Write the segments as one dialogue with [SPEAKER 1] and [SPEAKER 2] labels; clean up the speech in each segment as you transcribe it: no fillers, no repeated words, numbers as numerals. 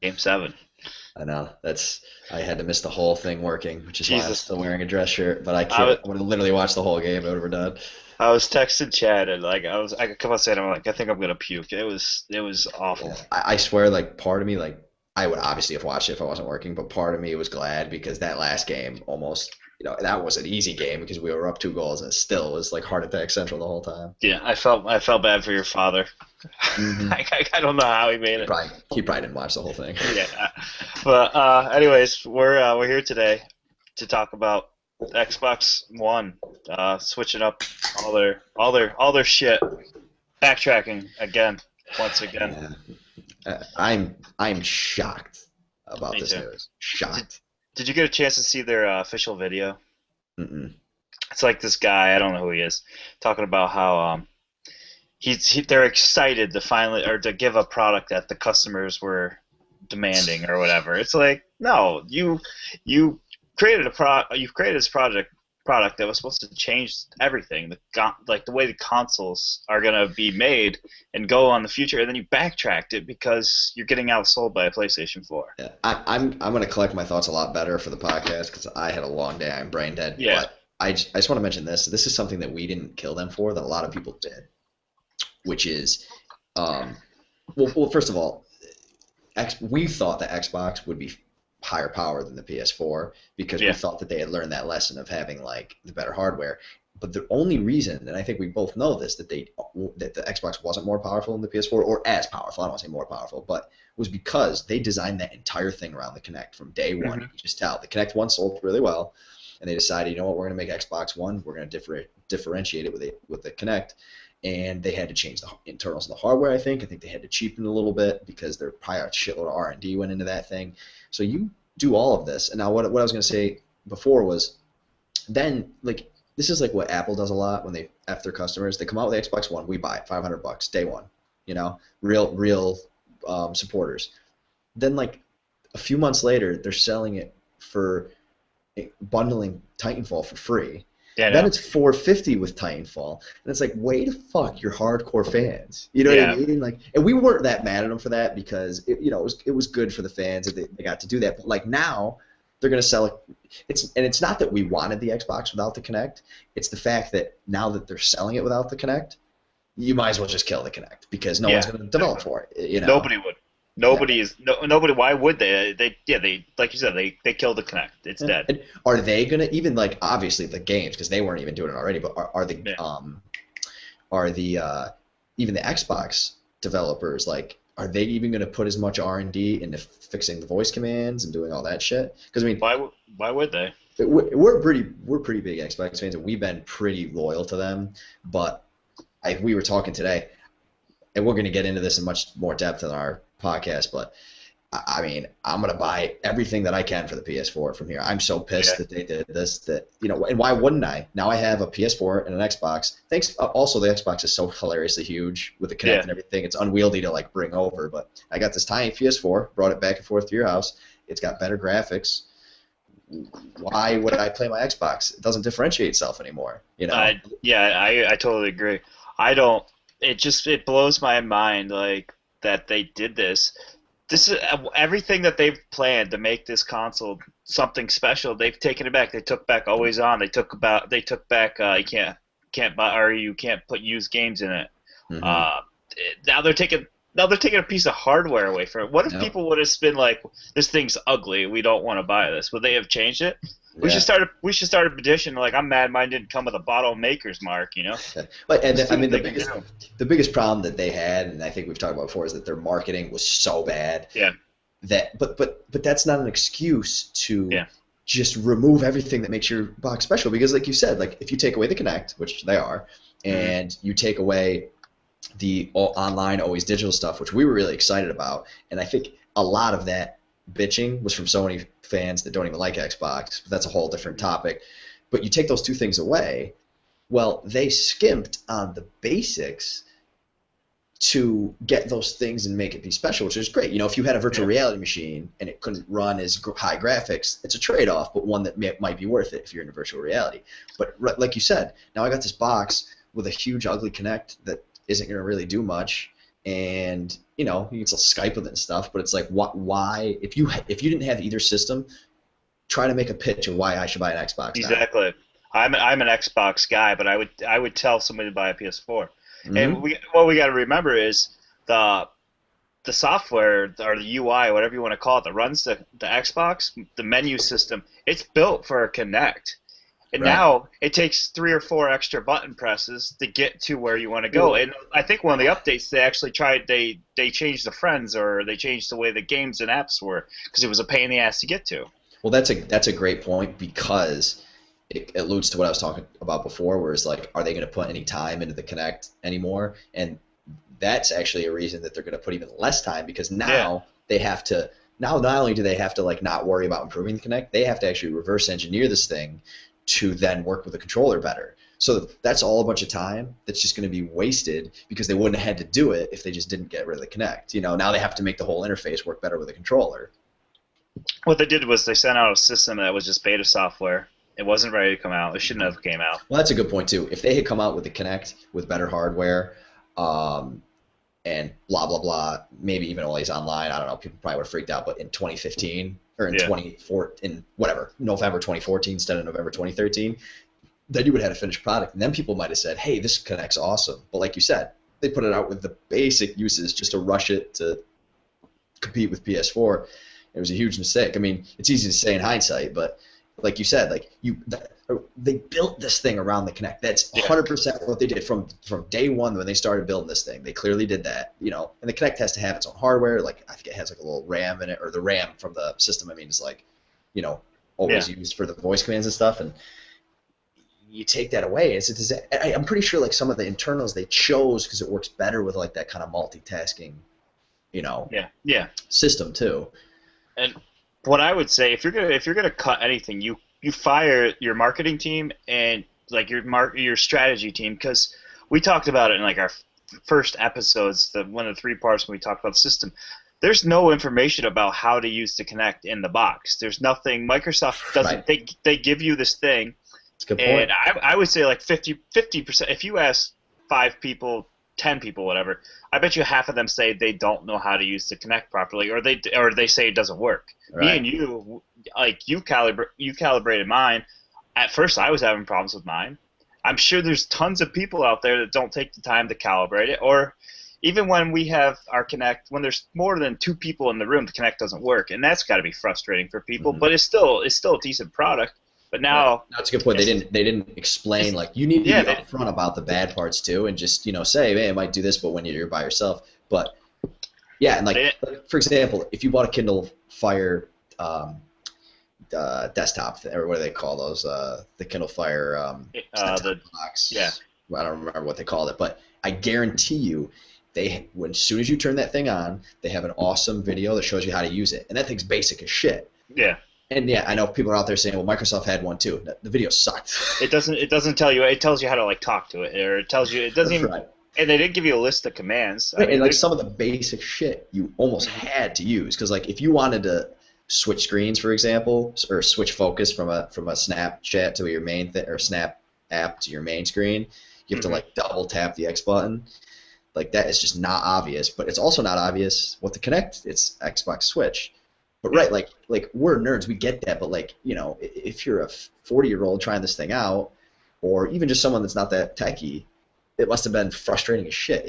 [SPEAKER 1] Game 7.
[SPEAKER 2] I know. I had to miss the whole thing working, which is why I'm
[SPEAKER 1] Jesus.
[SPEAKER 2] still wearing a dress shirt. But I
[SPEAKER 1] I
[SPEAKER 2] can't.
[SPEAKER 1] was
[SPEAKER 2] I would have literally watched the whole game if we're done.
[SPEAKER 1] I was texting Chad and I could come outside and I'm like I think I'm gonna puke. It was awful.
[SPEAKER 2] Yeah. I swear, like part of me, like I would obviously have watched it if I wasn't working, but part of me was glad because that last game almost, that was an easy game because we were up 2 goals and it still was like heart attack central the whole time.
[SPEAKER 1] Yeah, I felt bad for your father.
[SPEAKER 2] Hmm.
[SPEAKER 1] I don't know how he made it.
[SPEAKER 2] He probably didn't watch the whole thing.
[SPEAKER 1] Yeah, but anyways, we're here today to talk about Xbox One, switching up all their shit, backtracking again, once again.
[SPEAKER 2] Yeah. I'm shocked about
[SPEAKER 1] Me
[SPEAKER 2] this
[SPEAKER 1] too.
[SPEAKER 2] news.
[SPEAKER 1] Did,
[SPEAKER 2] Shocked.
[SPEAKER 1] did you get a chance to see their official video?
[SPEAKER 2] Mm-mm.
[SPEAKER 1] It's like this guy, I don't know who he is, talking about how they're excited to finally or to give a product that the customers were demanding or whatever. It's like no, you created you've created this product that was supposed to change everything, like the way the consoles are gonna be made and go on the future, and then you backtracked it because you're getting outsold by a PlayStation 4.
[SPEAKER 2] Yeah, I'm gonna collect my thoughts a lot better for the podcast because I had a long day. I'm brain dead,
[SPEAKER 1] Yeah.
[SPEAKER 2] but I just want to mention this. This is something that we didn't kill them for that a lot of people did, which is, um, well, first of all, we thought that Xbox would be higher power than the PS4 because we
[SPEAKER 1] Yeah.
[SPEAKER 2] thought that they had learned that lesson of having like the better hardware. But the only reason, and I think we both know this, that the Xbox wasn't more powerful than the PS4 or as powerful. I don't want to say more powerful, but was because they designed that entire thing around the Kinect from day one. You
[SPEAKER 1] Hmm.
[SPEAKER 2] can just tell the Kinect One sold really well, and they decided, you know what, we're going to make Xbox One. We're going to differentiate it with the Kinect, and they had to change the internals of the hardware. I think they had to cheapen it a little bit because there probably a shitload of R&D went into that thing. So you do all of this, and now what I was going to say before was then like this is like what Apple does a lot when they f their customers. They come out with the Xbox One, we buy it, $500 day one. Real supporters. Then like a few months later, they're selling it for bundling Titanfall for free.
[SPEAKER 1] Yeah.
[SPEAKER 2] Then
[SPEAKER 1] No.
[SPEAKER 2] it's 450 with Titanfall, and it's like, way to fuck your hardcore fans. You know what I
[SPEAKER 1] Yeah.
[SPEAKER 2] mean? Like, and we weren't that mad at them for that because it was good for the fans that they got to do that. But like now, they're gonna sell it. It's not that we wanted the Xbox without the Kinect. It's the fact that now that they're selling it without the Kinect, you might as well just kill the Kinect because no one's
[SPEAKER 1] Yeah.
[SPEAKER 2] gonna develop for it.
[SPEAKER 1] Nobody would.
[SPEAKER 2] Yeah.
[SPEAKER 1] Nobody. Why would they? They like you said they killed the Connect. It's dead.
[SPEAKER 2] And are they gonna even like obviously the games because they weren't even doing it already, but
[SPEAKER 1] Yeah.
[SPEAKER 2] are the even the Xbox developers like are they even gonna put as much R&D into fixing the voice commands and doing all that shit? Because I mean
[SPEAKER 1] Why would they?
[SPEAKER 2] we're pretty big Xbox fans and we've been pretty loyal to them, but we were talking today and we're gonna get into this in much more depth in our podcast, but I mean, I'm gonna buy everything that I can for the PS4 from here. I'm so
[SPEAKER 1] Yeah.
[SPEAKER 2] pissed that they did this. And why wouldn't I? Now I have a PS4 and an Xbox. Thanks. Also, the Xbox is so hilariously huge with the Kinect
[SPEAKER 1] Yeah.
[SPEAKER 2] and everything. It's unwieldy to like bring over. But I got this tiny PS4, brought it back and forth to your house. It's got better graphics. Why would I play my Xbox? It doesn't differentiate itself anymore.
[SPEAKER 1] I totally agree. I don't. It blows my mind like that they did this. This is everything that they've planned to make this console something special. They've taken it back. They took back Always On. They took back you can't buy or you can't put used games in it.
[SPEAKER 2] Hmm.
[SPEAKER 1] Uh, now they're taking a piece of hardware away from it. What if
[SPEAKER 2] Yep.
[SPEAKER 1] people would have been like, "This thing's ugly. We don't want to buy this." Would they have changed it?
[SPEAKER 2] Yeah.
[SPEAKER 1] We should start a petition like I'm mad mine didn't come with a bottle maker's mark.
[SPEAKER 2] But and
[SPEAKER 1] Let's
[SPEAKER 2] I
[SPEAKER 1] see
[SPEAKER 2] mean
[SPEAKER 1] what they can do.
[SPEAKER 2] the biggest problem that they had, and I think we've talked about before, is that their marketing was so bad
[SPEAKER 1] Yeah,
[SPEAKER 2] that but that's not an excuse to
[SPEAKER 1] yeah,
[SPEAKER 2] just remove everything that makes your box special because like you said, like if you take away the Connect, which they are,
[SPEAKER 1] hmm,
[SPEAKER 2] and you take away the online always digital stuff, which we were really excited about, and I think a lot of that bitching was from so many fans that don't even like Xbox, but that's a whole different topic. But you take those two things away, well, they skimped on the basics to get those things and make it be special, which is great. If you had a virtual
[SPEAKER 1] yeah,
[SPEAKER 2] reality machine and it couldn't run as high graphics, it's a trade-off, but one that might be worth it if you're in a virtual reality. But like you said, now I got this box with a huge, ugly Kinect that isn't going to really do much, and you can still Skype with it and stuff. But it's like, why if you didn't have either system, try to make a pitch of why I should buy an Xbox now.
[SPEAKER 1] Exactly. I'm an Xbox guy, but I would tell somebody to buy a PS4. And
[SPEAKER 2] Hmm.
[SPEAKER 1] what we got to remember is the the software or the UI, whatever you want to call it, that runs the Xbox, the menu system. It's built for a Kinect. And
[SPEAKER 2] Right.
[SPEAKER 1] now it takes 3 or 4 extra button presses to get to where you want to go.
[SPEAKER 2] Well,
[SPEAKER 1] And I think one of the updates they actually tried they changed the friends, or they changed the way the games and apps were, because it was a pain in the ass to get to.
[SPEAKER 2] well, that's a great point because it alludes to what I was talking about before, where it's like, are they going to put any time into the Connect anymore? And that's actually a reason that they're going to put even less time, because
[SPEAKER 1] Yeah,
[SPEAKER 2] now they have to. Now, not only do they have to like not worry about improving the Connect, they have to actually reverse engineer this thing to then work with the controller better. So that's all a bunch of time that's just going to be wasted because they wouldn't have had to do it if they just didn't get rid of the Connect. Now they have to make the whole interface work better with the controller.
[SPEAKER 1] what they did was they sent out a system that was just beta software. It wasn't ready to come out. It shouldn't have came out.
[SPEAKER 2] Well, that's a good point too. If they had come out with the Connect with better hardware, um, and blah blah blah, maybe even always online, I don't know, people probably would have freaked out. But in 2015 or in
[SPEAKER 1] Yeah,
[SPEAKER 2] 24 in whatever November 2014 instead of November 2013, then you would have had a finished product, and then people might have said, "Hey, this Connect's awesome." But like you said, they put it out with the basic uses just to rush it to compete with PS4. It was a huge mistake. I mean, it's easy to say in hindsight, but like you said, they built this thing around the Kinect. That's
[SPEAKER 1] yeah,
[SPEAKER 2] 100% what they did from day one when they started building this thing. They clearly did that, And the Kinect has to have its own hardware. Like I think it has like a little RAM in it, or the RAM from the system. I mean, is like, you know,
[SPEAKER 1] yeah.
[SPEAKER 2] always used for the voice commands and stuff. And you take that away, I'm pretty sure like some of the internals they chose because it works better with like that kind of multitasking, you know,
[SPEAKER 1] Yeah, yeah.
[SPEAKER 2] system too.
[SPEAKER 1] And what I would say, if you're gonna cut anything, you fire your marketing team and like your strategy team, because we talked about it in like our first episodes, the one of the 3 parts when we talked about the system. There's no information about how to use the Connect in the box. There's nothing. Microsoft
[SPEAKER 2] Right.
[SPEAKER 1] doesn't. They give you this thing,
[SPEAKER 2] It's a good
[SPEAKER 1] and
[SPEAKER 2] point.
[SPEAKER 1] I would say like 50%. If you ask 5 people, 10 people, whatever, I bet you half of them say they don't know how to use the Connect properly, or they say it doesn't work. Me
[SPEAKER 2] Right.
[SPEAKER 1] and you, like you calibrated mine. At first, I was having problems with mine. I'm sure there's tons of people out there that don't take the time to calibrate it, or even when we have our Connect, when there's more than 2 people in the room, the Connect doesn't work, and that's got to be frustrating for people.
[SPEAKER 2] Hmm.
[SPEAKER 1] But it's still a decent product. But
[SPEAKER 2] Right.
[SPEAKER 1] now,
[SPEAKER 2] No, it's a good point. They
[SPEAKER 1] it's
[SPEAKER 2] didn't explain
[SPEAKER 1] it's
[SPEAKER 2] like you need to
[SPEAKER 1] yeah,
[SPEAKER 2] be upfront about the bad parts too, and just say, hey, it might do this, but when you're by yourself. But yeah, and
[SPEAKER 1] they
[SPEAKER 2] like for example, if you bought a Kindle Fire um, desktop, or what do they call those? The Kindle Fire set top
[SPEAKER 1] the yeah,
[SPEAKER 2] box. Well, I don't remember what they called it, but I guarantee you, as soon as you turn that thing on, they have an awesome video that shows you how to use it, and that thing's basic as shit.
[SPEAKER 1] yeah.
[SPEAKER 2] And yeah, I know people are out there saying, well, Microsoft had one too. The video sucked.
[SPEAKER 1] It doesn't tell you. It tells you how to like talk to it, or it tells you. It doesn't even.
[SPEAKER 2] Right.
[SPEAKER 1] And they didn't give you a list of commands. I
[SPEAKER 2] Right, and
[SPEAKER 1] mean,
[SPEAKER 2] like
[SPEAKER 1] there's.
[SPEAKER 2] some of the basic shit you almost
[SPEAKER 1] Mhm.
[SPEAKER 2] had to use because like if you wanted to switch screens, for example, or switch focus from a Snapchat to your main or Snap app to your main screen, you have to
[SPEAKER 1] Mhm.
[SPEAKER 2] like double tap the X button. Like that is just not obvious, but it's also not obvious what to connect its Xbox Switch. But
[SPEAKER 1] Yeah,
[SPEAKER 2] right, like we're nerds, we get that, but like if you're a 40-year-old trying this thing out, or even just someone that's not that techy, it must have been frustrating as shit.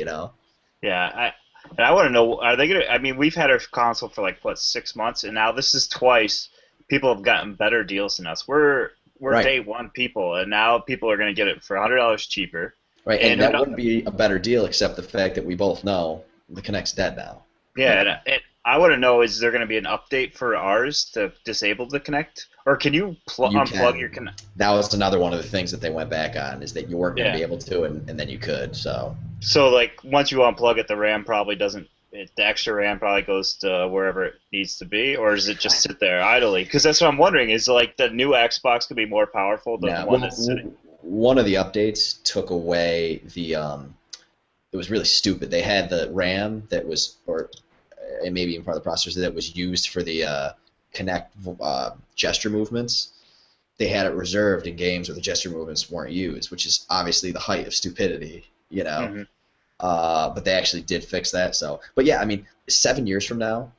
[SPEAKER 1] yeah. And I want to know, are they gonna? I mean, we've had our console for like what, 6 months, and now this is twice. People have gotten better deals than us. We're
[SPEAKER 2] Right.
[SPEAKER 1] day one people, and now people are gonna get it for $100 cheaper.
[SPEAKER 2] Right, and
[SPEAKER 1] And
[SPEAKER 2] that wouldn't be a better deal except the fact that we both know the Connect's dead now. You
[SPEAKER 1] yeah,
[SPEAKER 2] know,
[SPEAKER 1] and I want to know, is there gonna be an update for ours to disable the Connect, or can you
[SPEAKER 2] you
[SPEAKER 1] unplug your
[SPEAKER 2] can.
[SPEAKER 1] Connect?
[SPEAKER 2] That was another one of the things that they went back on is that you weren't going to
[SPEAKER 1] Yeah.
[SPEAKER 2] be able to, and then you could. So
[SPEAKER 1] So like once you unplug it, the RAM probably doesn't. The extra RAM probably goes to wherever it needs to be, or does it just sit there idly? Because that's what I'm wondering. Is like the new Xbox could be more powerful than the
[SPEAKER 2] now,
[SPEAKER 1] one that's sitting?
[SPEAKER 2] one of the updates took away the. It was really stupid. They had the RAM that was, or and maybe even part of the processor that was used for the Connect gesture movements. They had it reserved in games where the gesture movements weren't used, which is obviously the height of stupidity.
[SPEAKER 1] Hmm.
[SPEAKER 2] But they actually did fix that. So, but yeah, I mean, 7 years from now,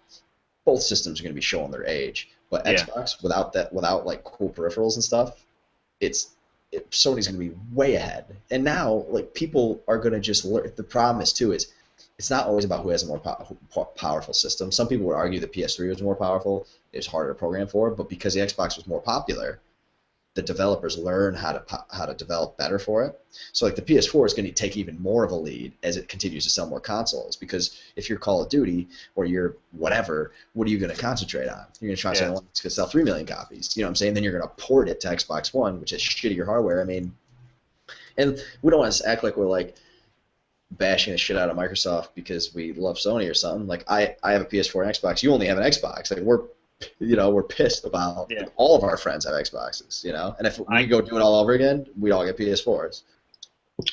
[SPEAKER 2] both systems are going to be showing their age. But
[SPEAKER 1] Yeah,
[SPEAKER 2] Xbox, without like cool peripherals and stuff, it's Sony's going to be way ahead. And now, like people are going to just learn. The problem is too is it's not always about who has a more powerful system. Some people would argue the PS3 was more powerful. It was harder to program for, but because the Xbox was more popular, the developers learn how to develop better for it. So like the PS4 is going to take even more of a lead as it continues to sell more consoles, because if you're Call of Duty or you're whatever, what are you going to concentrate on? You're going to try to say,
[SPEAKER 1] yeah.
[SPEAKER 2] well, it's going to sell 3 million copies. You know what I'm saying? Then you're going to port it to Xbox One, which is shittier hardware. I mean, and we don't want to act like we're like bashing the shit out of Microsoft because we love Sony or something. Like I have a PS4 and Xbox. You only have an Xbox. Like we're pissed about
[SPEAKER 1] Yeah.
[SPEAKER 2] all of our friends have Xboxes, and if we
[SPEAKER 1] I
[SPEAKER 2] go do it all over again, we'd all get PS4s.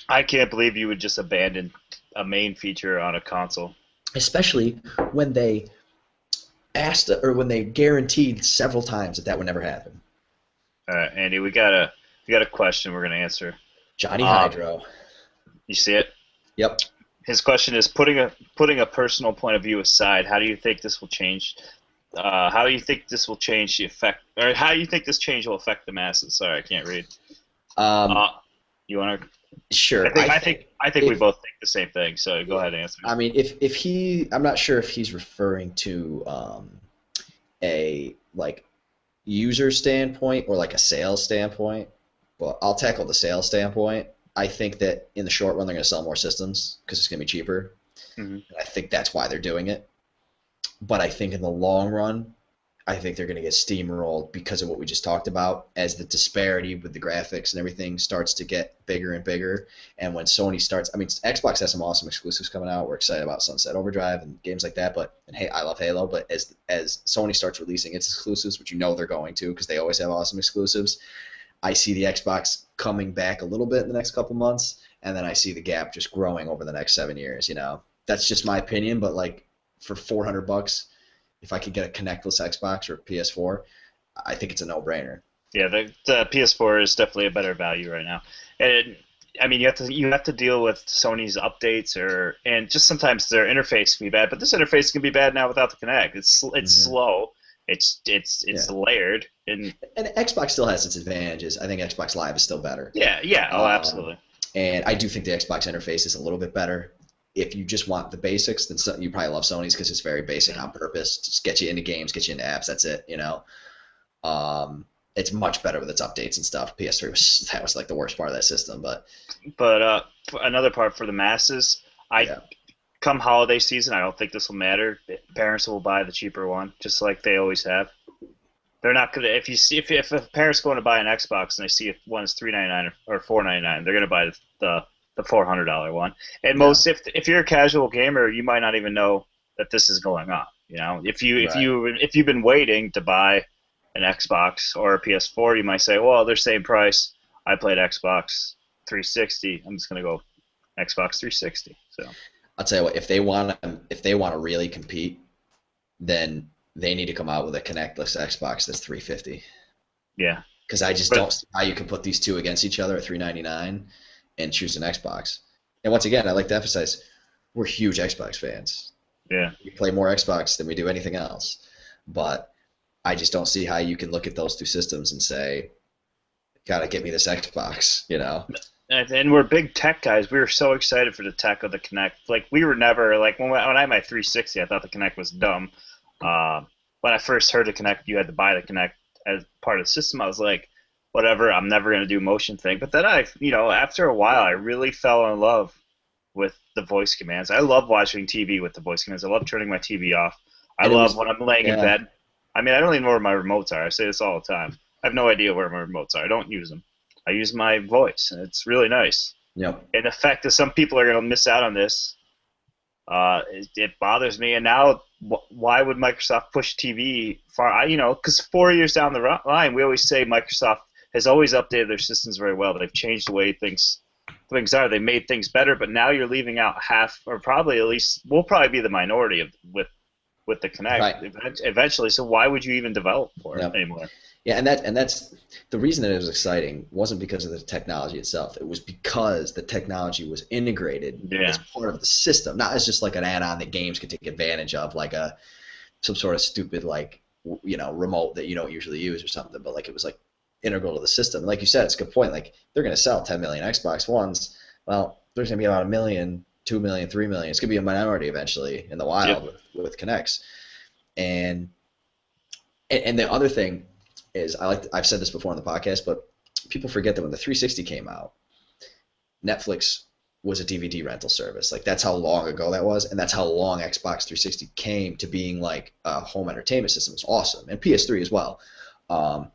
[SPEAKER 1] I can't believe you would just abandon a main feature on a console.
[SPEAKER 2] Especially when they asked or when they guaranteed several times that would never happen.
[SPEAKER 1] All right, Andy, we got a question we're gonna answer.
[SPEAKER 2] Johnny
[SPEAKER 1] Um,
[SPEAKER 2] Hydro.
[SPEAKER 1] you see it?
[SPEAKER 2] Yep.
[SPEAKER 1] His question is putting a personal point of view aside. How do you think this will change? How do you think this will change the effect, or how do you think this change will affect the masses? Sorry, I can't read.
[SPEAKER 2] Um,
[SPEAKER 1] Uh, you want to? I
[SPEAKER 2] sure.
[SPEAKER 1] think I think I think we
[SPEAKER 2] If
[SPEAKER 1] both think the same thing. So go ahead and answer.
[SPEAKER 2] I mean, if he, I'm not sure if he's referring to a like user standpoint or like a sales standpoint. Well, I'll tackle the sales standpoint. I think that in the short run they're going to sell more systems because it's going to be cheaper.
[SPEAKER 1] Hmm.
[SPEAKER 2] And I think that's why they're doing it. But I think in the long run, I think they're going to get steamrolled because of what we just talked about as the disparity with the graphics and everything starts to get bigger and bigger. And when Sony starts, I mean, Xbox has some awesome exclusives coming out. We're excited about Sunset Overdrive and games like that. And hey, I love Halo. But as Sony starts releasing its exclusives, which they're going to because they always have awesome exclusives, I see the Xbox coming back a little bit in the next couple months, and then I see the gap just growing over the next 7 years. That's just my opinion. But like for $400, if I could get a connectless Xbox or PS4, I think it's a no-brainer.
[SPEAKER 1] Yeah, the PS4 is definitely a better value right now, and I mean you have to deal with Sony's updates and just sometimes their interface can be bad, but this interface can be bad now without the Kinect. It's
[SPEAKER 2] Hmm.
[SPEAKER 1] slow, it's
[SPEAKER 2] Yeah,
[SPEAKER 1] layered, and
[SPEAKER 2] and Xbox still has its advantages. I think Xbox Live is still better.
[SPEAKER 1] yeah, oh
[SPEAKER 2] Um,
[SPEAKER 1] absolutely,
[SPEAKER 2] and I do think the Xbox interface is a little bit better. If you just want the basics, then you probably love Sony's because it's very basic
[SPEAKER 1] yeah.
[SPEAKER 2] on purpose. Just get you into games, get you into apps. That's it. It's much better with its updates and stuff. PS3 was like the worst part of that system, but
[SPEAKER 1] But another part for the masses, I
[SPEAKER 2] yeah,
[SPEAKER 1] come holiday season, I don't think this will matter. Parents will buy the cheaper one, just like they always have. They're not gonna if you see if a parent's going to buy an Xbox and they see if one is $399 or $499, they're gonna buy the $400 one. And
[SPEAKER 2] yeah,
[SPEAKER 1] most if you're a casual gamer, you might not even know that this is going on.
[SPEAKER 2] right.
[SPEAKER 1] If you've been waiting to buy an Xbox or a PS4, you might say, well, they're same price. I played Xbox 360. I'm just gonna go Xbox 360. So
[SPEAKER 2] I'll tell you what, if they want to really compete, then they need to come out with a connectless Xbox that's 350.
[SPEAKER 1] yeah,
[SPEAKER 2] Because I just
[SPEAKER 1] but
[SPEAKER 2] don't see how you can put these two against each other at 399 and choose an Xbox. And once again, I like to emphasize, we're huge Xbox fans.
[SPEAKER 1] yeah.
[SPEAKER 2] We play more Xbox than we do anything else. But I just don't see how you can look at those two systems and say, gotta get me this Xbox.
[SPEAKER 1] And we're big tech guys. We were so excited for the tech of the Kinect. Like we were never like when I had my 360, I thought the Kinect was dumb. Uh, when I first heard the Kinect, you had to buy the Kinect as part of the system. I was like, whatever. I'm never gonna do motion thing. But then after a while, I really fell in love with the voice commands. I love watching TV with the voice commands. I love turning my TV off. I
[SPEAKER 2] And it
[SPEAKER 1] love
[SPEAKER 2] was,
[SPEAKER 1] when I'm laying in
[SPEAKER 2] yeah,
[SPEAKER 1] bed. I mean, I don't even know where my remotes are. I say this all the time. I have no idea where my remotes are. I don't use them. I use my voice, and it's really nice.
[SPEAKER 2] yep.
[SPEAKER 1] And the fact that some people are going to miss out on this, it bothers me. And now, why would Microsoft push TV far? Because 4 years down the line, we always say Microsoft has always updated their systems very well. They've changed the way things are. They made things better, but now you're leaving out half, or probably at least, we'll probably be the minority with the Connect
[SPEAKER 2] Right.
[SPEAKER 1] eventually. So why would you even develop for it
[SPEAKER 2] Yep.
[SPEAKER 1] anymore?
[SPEAKER 2] Yeah, and that's the reason that it was exciting wasn't because of the technology itself. It was because the technology was integrated as
[SPEAKER 1] Yeah.
[SPEAKER 2] part of the system, not as just like an add-on that games could take advantage of, like some sort of stupid like remote that you don't usually use or something. But like it was like integral to the system. And like you said, it's a good point. Like they're going to sell 10 million Xbox Ones. Well, there's going to be about a million, 2 million, 3 million. It's going to be a minority eventually in the
[SPEAKER 1] Yep.
[SPEAKER 2] wild with Connects. And and the other thing is, I've said this before on the podcast, but people forget that when the 360 came out, Netflix was a DVD rental service. Like that's how long ago that was, and that's how long Xbox 360 came to being like a home entertainment system. It's awesome, and PS3 as well. Um,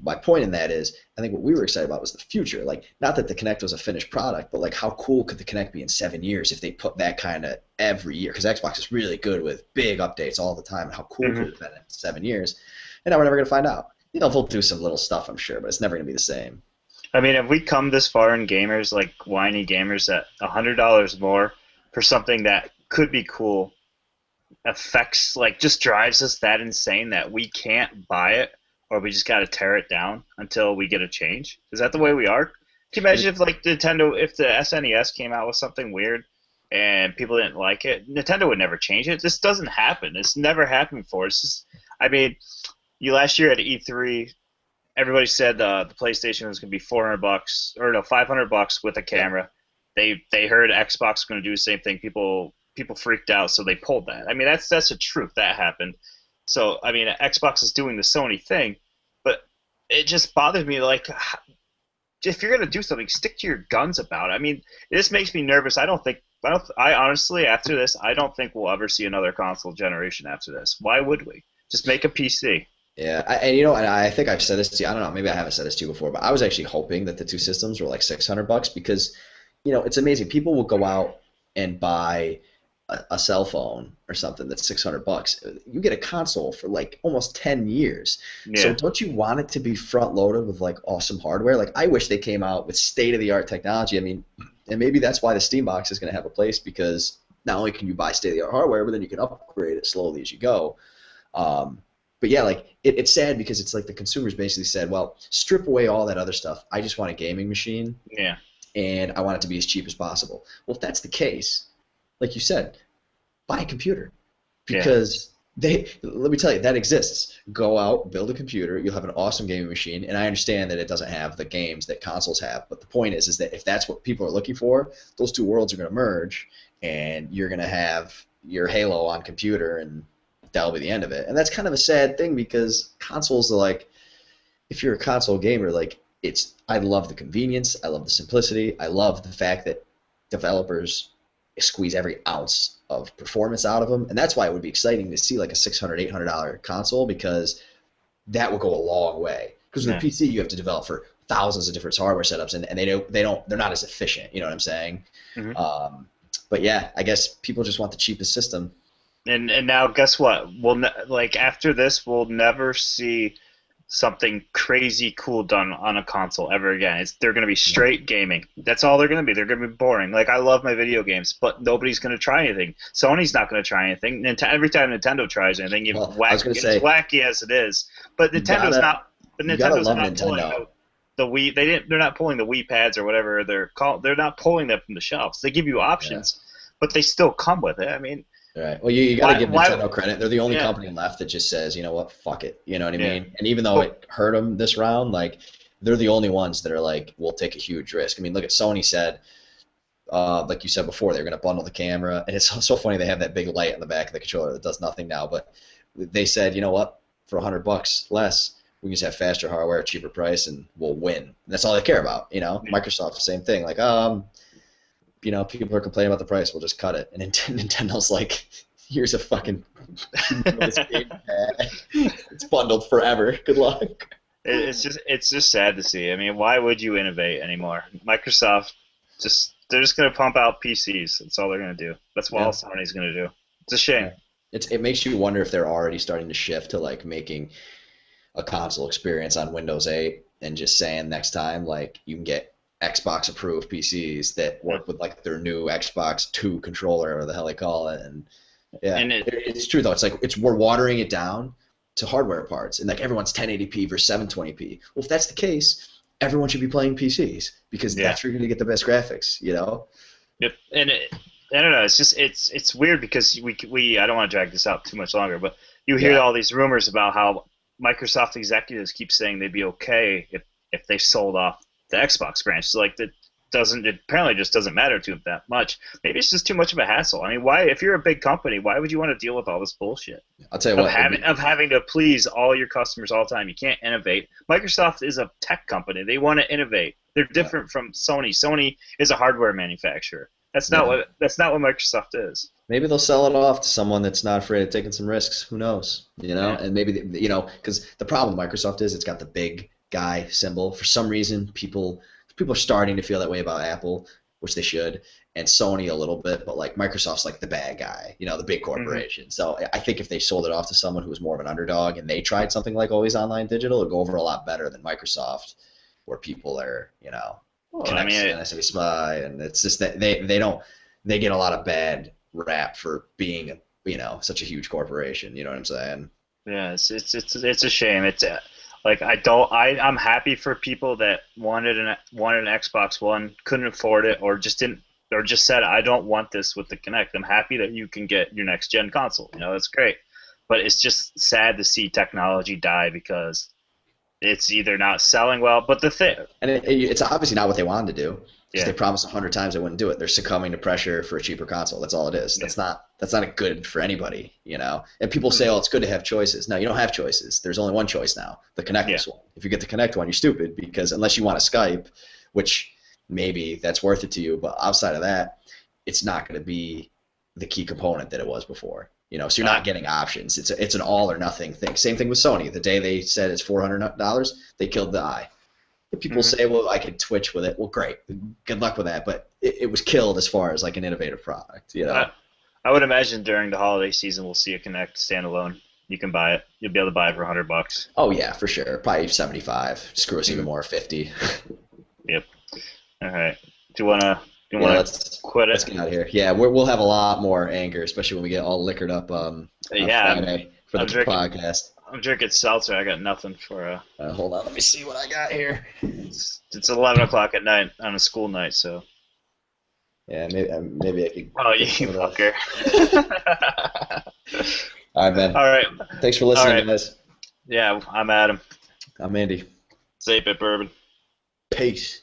[SPEAKER 2] my point in that is, I think what we were excited about was the future. Like, not that the Kinect was a finished product, but like, how cool could the Kinect be in 7 years if they put that kind of every year? Because Xbox is really good with big updates all the time. And how cool could it have been in 7 years? And now we're never gonna find out. They'll do some little stuff, I'm sure, but it's never gonna be the same.
[SPEAKER 1] I mean, if we come this far in gamers, like whiny gamers, at $100 more for something that could be cool, affects like just drives us that insane that we can't buy it or we just got to tear it down until we get a change. Is that the way we are? Can you imagine if like Nintendo, if the SNES came out with something weird and people didn't like it, Nintendo would never change it. This doesn't happen. It's never happened before. It's just, I mean, you last year at E3, everybody said the PlayStation was going to be $400 or no $500 with a
[SPEAKER 2] Yeah.
[SPEAKER 1] camera. They heard Xbox was going to do the same thing. People freaked out, so they pulled that. I mean, that's the truth. That happened. So I mean, Xbox is doing the Sony thing, but it just bothers me. Like, if you're going to do something, stick to your guns about it. I mean, this makes me nervous. I honestly, after this, I don't think we'll ever see another console generation after this. Why would we? Just make a PC.
[SPEAKER 2] Yeah, and I think I've said this to you. I don't know, maybe I haven't said this to you before, but I was actually hoping that the two systems were like $600 because, it's amazing. People will go out and buy a cell phone or something that's $600. You get a console for like almost 10 years. So
[SPEAKER 1] Yeah.
[SPEAKER 2] don't you want it to be front loaded with like awesome hardware? Like I wish they came out with state of the art technology. I mean, and maybe that's why the Steam box is going to have a place because not only can you buy state of the art hardware, but then you can upgrade it slowly as you go. But yeah, like it's sad because it's like the consumers basically said, well, strip away all that other stuff. I just want a gaming machine
[SPEAKER 1] Yeah.
[SPEAKER 2] and I want it to be as cheap as possible. Well, if that's the case, like you said, buy a computer
[SPEAKER 1] Yeah.
[SPEAKER 2] because let me tell you, that exists. Go out, build a computer, you'll have an awesome gaming machine, and I understand that it doesn't have the games that consoles have, but the point is that if that's what people are looking for, those two worlds are going to merge, and you're going to have your Halo on computer, and that'll be the end of it. And that's kind of a sad thing because consoles are like, if you're a console gamer, like I love the convenience, I love the simplicity, I love the fact that developers squeeze every ounce of performance out of them, and that's why it would be exciting to see like a $600, $800 console because that will go a long way. Because with
[SPEAKER 1] Yeah.
[SPEAKER 2] PC, you have to develop for thousands of different hardware setups, and they're not as efficient. You know what I'm saying?
[SPEAKER 1] Mhm.
[SPEAKER 2] But yeah, I guess people just want the cheapest system.
[SPEAKER 1] And now guess what? Like after this, we'll never see something crazy cool done on a console ever again. They're going to be straight gaming. That's all they're going to be. They're going to be boring. Like I love my video games, but nobody's going to try anything. Sony's not going to try anything. Every time Nintendo tries anything,
[SPEAKER 2] Well, I was
[SPEAKER 1] wacky,
[SPEAKER 2] going to
[SPEAKER 1] as
[SPEAKER 2] say,
[SPEAKER 1] wacky as it is. But
[SPEAKER 2] you
[SPEAKER 1] Nintendo's
[SPEAKER 2] gotta
[SPEAKER 1] not. But
[SPEAKER 2] you gotta
[SPEAKER 1] Nintendo's
[SPEAKER 2] love
[SPEAKER 1] not pulling
[SPEAKER 2] Nintendo.
[SPEAKER 1] the Wii. They're not pulling the Wii pads or whatever they're called. They're not pulling them from the shelves. They give you
[SPEAKER 2] Yeah.
[SPEAKER 1] options, but they still come with it. I mean,
[SPEAKER 2] All right. Well, you got to give
[SPEAKER 1] why?
[SPEAKER 2] Nintendo credit. They're the only
[SPEAKER 1] Yeah.
[SPEAKER 2] company left that just says, you know what, fuck it. You know what I
[SPEAKER 1] Yeah.
[SPEAKER 2] mean? And even though it hurt them this round, like they're the only ones that are like, we'll take a huge risk. I mean, look at Sony said, like you said before, they're going to bundle the camera, and it's so funny they have that big light on the back of the controller that does nothing now. But they said, you know what, for $100 less, we can just have faster hardware, cheaper price, and we'll win. And that's all they care about.
[SPEAKER 1] Yeah.
[SPEAKER 2] Microsoft, the same thing. Like, people are complaining about the price, we'll just cut it. And Nintendo's like, here's a fucking it's bundled forever. Good luck.
[SPEAKER 1] It's just sad to see. I mean, why would you innovate anymore? Microsoft they're just gonna pump out PCs. That's all they're gonna do. That's what all
[SPEAKER 2] Yeah.
[SPEAKER 1] Sony's gonna do. It's a shame.
[SPEAKER 2] Yeah. It makes you wonder if they're already starting to shift to like making a console experience on Windows 8 and just saying next time like you can get Xbox approved PCs that work with like their new Xbox 2 controller or the hell they call it. And yeah,
[SPEAKER 1] And
[SPEAKER 2] it's true though. It's like we're watering it down, to hardware parts, and like everyone's 1080p versus 720p. Well, if that's the case, everyone should be playing PCs because
[SPEAKER 1] Yeah.
[SPEAKER 2] that's where you're gonna get the best graphics. You know?
[SPEAKER 1] Yep. And I don't know. It's just it's weird because we I don't want to drag this out too much longer, but you hear
[SPEAKER 2] Yeah.
[SPEAKER 1] all these rumors about how Microsoft executives keep saying they'd be okay if they sold off the Xbox branch. So like that doesn't it apparently just doesn't matter to them that much. Maybe it's just too much of a hassle. I mean, why if you're a big company, why would you want to deal with all this bullshit
[SPEAKER 2] I'll tell you
[SPEAKER 1] of
[SPEAKER 2] what.
[SPEAKER 1] having to please all your customers all the time? You can't innovate. Microsoft is a tech company. They want to innovate. They're different from Sony. Sony is a hardware manufacturer. That's not
[SPEAKER 2] Yeah.
[SPEAKER 1] what Microsoft is.
[SPEAKER 2] Maybe they'll sell it off to someone that's not afraid of taking some risks. Who knows? You know,
[SPEAKER 1] Yeah.
[SPEAKER 2] and maybe because the problem with Microsoft is it's got the big guy symbol. For some reason, people are starting to feel that way about Apple, which they should, and Sony a little bit. But like Microsoft's like the bad guy, the big corporation. So I think if they sold it off to someone who was more of an underdog and they tried something like Always Online Digital, it'd go over a lot better than Microsoft, where people are
[SPEAKER 1] Well, I
[SPEAKER 2] connects
[SPEAKER 1] mean,
[SPEAKER 2] to NSA Spy, and it's just that they get a lot of bad rap for being such a huge corporation. You know what I'm saying?
[SPEAKER 1] yeah, it's a shame. It's like I'm happy for people that wanted an Xbox One, couldn't afford it, or just didn't, or just said I don't want this with the Kinect. I'm happy that you can get your next gen console. That's great. But it's just sad to see technology die because it's either not selling well. But the thing,
[SPEAKER 2] And it's obviously not what they wanted to do because
[SPEAKER 1] yeah,
[SPEAKER 2] they promised 100 times they wouldn't do it. They're succumbing to pressure for a cheaper console. That's all it is.
[SPEAKER 1] yeah.
[SPEAKER 2] That's not good for anybody. And people say, oh, it's good to have choices. No, you don't have choices. There's only one choice now, the Connectless one. If you get the Connect one, you're stupid because unless you want to Skype, which maybe that's worth it to you, but outside of that, it's not going to be the key component that it was before. So you're not getting options. It's an all or nothing thing. Same thing with Sony. The day they said it's $400, they killed the eye. If people say, well, I could Twitch with it. Well, great. Good luck with that. But it was killed as far as like an innovative product.
[SPEAKER 1] I would imagine during the holiday season we'll see a Kinect standalone. You can buy it. You'll be able to buy it for $100.
[SPEAKER 2] Oh yeah, for sure. Probably 75. Screw us even more, 50.
[SPEAKER 1] Yep. All right. Do you wanna
[SPEAKER 2] let's
[SPEAKER 1] quit it?
[SPEAKER 2] Let's get out of here. Yeah, we'll have a lot more anger, especially when we get all liquored up on Friday for the podcast.
[SPEAKER 1] I'm drinking seltzer. I got nothing for
[SPEAKER 2] Hold on, let me see what I got here.
[SPEAKER 1] It's 11 o'clock at night on a school night, so.
[SPEAKER 2] Yeah, maybe I could.
[SPEAKER 1] Oh, you fucker.
[SPEAKER 2] All right, man.
[SPEAKER 1] All right.
[SPEAKER 2] Thanks for listening, guys.
[SPEAKER 1] Yeah, I'm Adam.
[SPEAKER 2] I'm Andy.
[SPEAKER 1] It's 8bit Bourbon.
[SPEAKER 2] Peace.